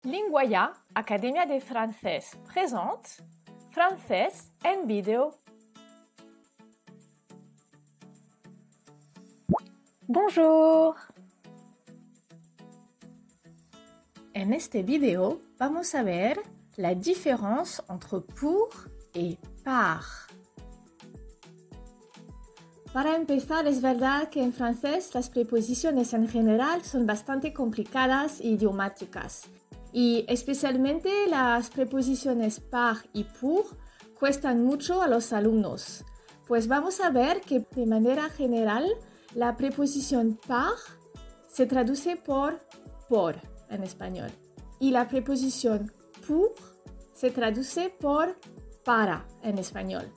Linguaya, Academia de Francés présente Francés en vidéo. Bonjour! En este video vamos a ver la différence entre pour et par. Para empezar, es verdad que en francés las preposiciones en general son bastante complicadas e idiomáticas. Y especialmente las preposiciones par y pour cuestan mucho a los alumnos. Pues vamos a ver que de manera general la preposición par se traduce por en español. Y la preposición pour se traduce por para en español.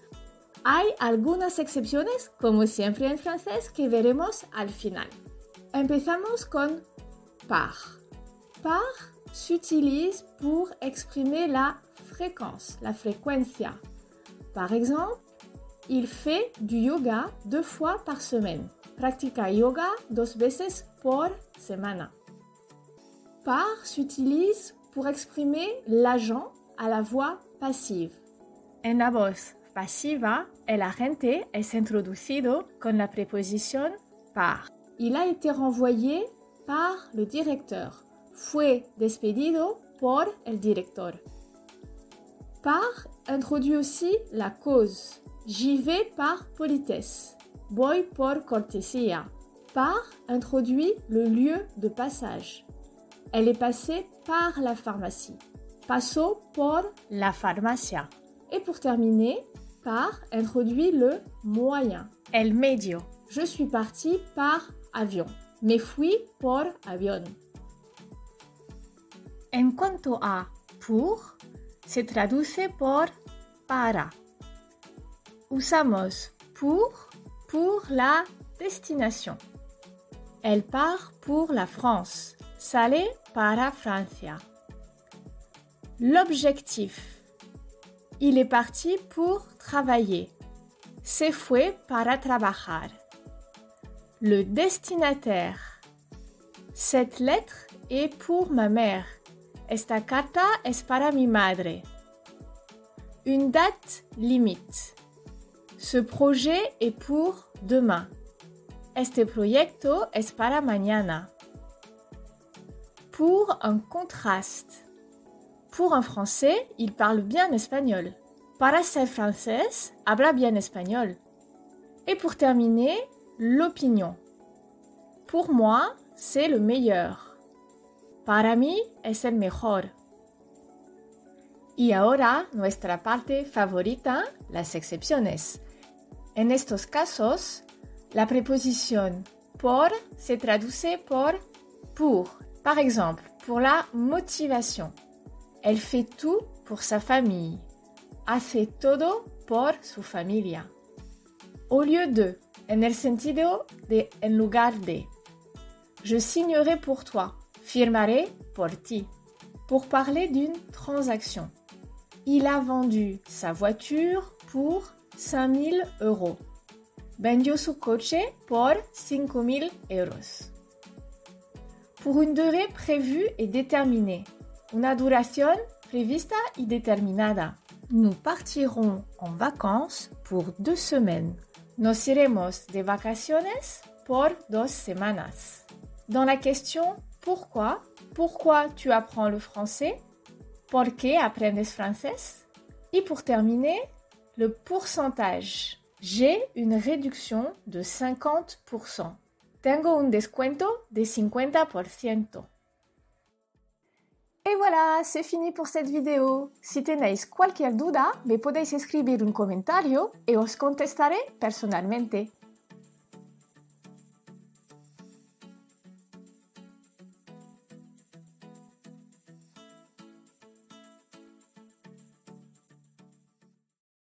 Hay algunas excepciones, como siempre en francés, que veremos al final. Empezamos con par. Par s'utilise pour exprimer la fréquence, la frecuencia. Par exemple, il fait du yoga 2 fois par semaine. Practica yoga 2 veces por semana. Par s'utilise pour exprimer l'agent à la voix passive. En la voz pasiva, el agente es introducido con la preposición par. Il a été renvoyé par le directeur. Fue despedido por el director. Par introduit aussi la cause. J'y vais par politesse. Voy por cortesía. Par introduit le lieu de passage. Elle est passée par la pharmacie. Pasó por la farmacia. Et pour terminer, par introduit le moyen. El medio. Je suis parti par avion. Me fui por avión. En cuanto a pour, se traduce por para. Usamos pour la destination. Elle part pour la France. Sale para Francia. L'objectif. Il est parti pour travailler. Se fue para trabajar. Le destinataire. Cette lettre est pour ma mère. Esta carta es para mi madre. Une date limite. Ce projet est pour demain. Este proyecto es para mañana. Pour un contraste. Pour un Français, il parle bien espagnol. Para ser francés, habla bien espagnol. Et pour terminer, l'opinion. Pour moi, c'est le meilleur. Para mí es el mejor. Y ahora nuestra parte favorita, las excepciones. En estos casos, la preposición por se traduce por pour. Par exemple, pour la motivation. Elle fait tout pour sa famille. Hace todo por su familia. Au lieu de, en el sentido de en lugar de. Je signerai pour toi. Firmaré por ti. Pour parler d'une transaction. Il a vendu sa voiture pour 5 000 euros. Vendió su coche por 5 000 euros. Pour une durée prévue et déterminée. Una duración prevista y determinada. Nous partirons en vacances pour 2 semaines. Nos iremos de vacaciones por 2 semanas. Dans la question pourquoi? Pourquoi tu apprends le français? ¿Por qué aprendes francés? Et pour terminer, le pourcentage. J'ai une réduction de 50%. Tengo un descuento de 50%. Et voilà, c'est fini pour cette vidéo. Si tenéis cualquier duda, me podéis escribir un comentario y os contestaré personalmente.